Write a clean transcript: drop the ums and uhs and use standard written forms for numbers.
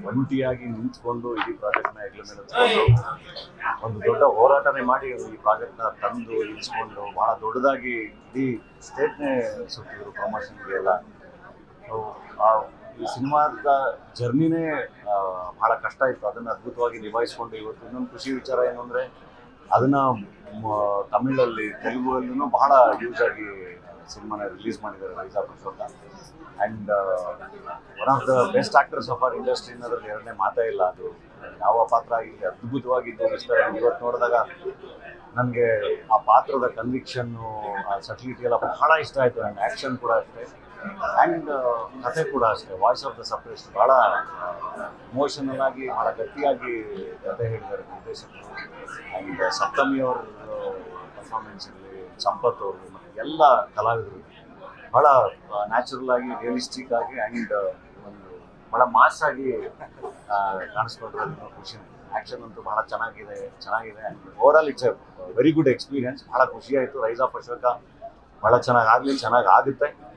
ಒಂಟಿಯಾಗಿ ನಿಂತ್ಕೊಂಡು ಇಡೀ ಪ್ರಾಜೆಕ್ಟ್ನ ಹೆಗಲ ಮೇಲೆ ಹೊತ್ಕೊಂಡು ಒಂದು ದೊಡ್ಡ ಹೋರಾಟನೇ ಮಾಡಿ ಈ ಪ್ರಾಜೆಕ್ಟ್ನ ತಂದು ಇಳಿಸ್ಕೊಂಡು ಭಾಳ ದೊಡ್ಡದಾಗಿ ಇಡೀ ಸ್ಟೇಟ್ನೇ ಸುತ್ತಿದ್ರು ಪ್ರಮೋಷನ್ಗೆ ಎಲ್ಲ. ಸೊ ಈ ಸಿನಿಮಾದ ಜರ್ನಿನೇ ಭಾಳ ಕಷ್ಟ ಇತ್ತು. ಅದನ್ನು ಅದ್ಭುತವಾಗಿ ನಿಭಾಯಿಸ್ಕೊಂಡು ಇವತ್ತು ಇನ್ನೊಂದು ಖುಷಿ ವಿಚಾರ ಏನು ಅಂದರೆ ಅದನ್ನು ತಮಿಳಲ್ಲಿ ತೆಲುಗುವಲ್ಲೂ ಬಹಳ ಯೂಸ್ ಆಗಿ ಸಿನಿಮಾನ ರಿಲೀಸ್ ಮಾಡಿದ್ದಾರೆ ರೈಜಾ ಅಶೋಕ. And one of the best actors of our industry ಅನ್ನೋದ್ರಲ್ಲಿ ಎರಡನೇ ಮಾತೇ ಇಲ್ಲ. ಅದು ಯಾವ ಪಾತ್ರ ಇಲ್ಲಿ ಅದ್ಭುತವಾಗಿ ತೋರಿಸ್ತಾರೆ. ಇವತ್ತು ನೋಡಿದಾಗ ನನಗೆ ಆ ಪಾತ್ರದ ಕನ್ವಿಕ್ಷನ್ನು, ಆ ಸಟಿಲಿಟಿ ಎಲ್ಲ ಬಹಳ ಇಷ್ಟ ಆಯಿತು. ಆ್ಯಂಡ್ ಆ್ಯಕ್ಷನ್ ಕೂಡ ಅಷ್ಟೇ, ಆ್ಯಂಡ್ ಕಥೆ ಕೂಡ ಅಷ್ಟೇ. ವಾಯ್ಸ್ ಆಫ್ ದ ಸಪ್ರೆಸ್ ಭಾಳ ಇಮೋಷನಲ್ ಆಗಿ ಭಾಳ ಗಟ್ಟಿಯಾಗಿ ಕಥೆ ಹೇಳಿದ್ದಾರೆ ನಿರ್ದೇಶಕರು. ಆ್ಯಂಡ್ ಸಪ್ತಮಿಯವ್ರ ಪರ್ಫಾರ್ಮೆನ್ಸ್ ಇರಲಿ, ಸಂಪತ್ ಅವರು ಮತ್ತು ಎಲ್ಲ ಕಲಾವಿದರು ಭಾಳ ನ್ಯಾಚುರಲ್ ಆಗಿ, ರಿಯಲಿಸ್ಟಿಕ್ ಆಗಿ ಆ್ಯಂಡ್ ಒಂದು ಭಾಳ ಮಾಸ್ ಆಗಿ ಕಾಣಿಸ್ಕೊಂಡ್ರೆ ಖುಷಿ. ಆ್ಯಕ್ಷನ್ ಅಂತೂ ಭಾಳ ಚೆನ್ನಾಗಿದೆ. And overall it's A very good experience. ಭಾಳ ಖುಷಿ ಆಯಿತು. ರೈಸ್ ಆಫ್ ಅಶೋಕ ಭಾಳ ಚೆನ್ನಾಗಿ ಆಗಲಿ, ಚೆನ್ನಾಗಿ ಆಗುತ್ತೆ.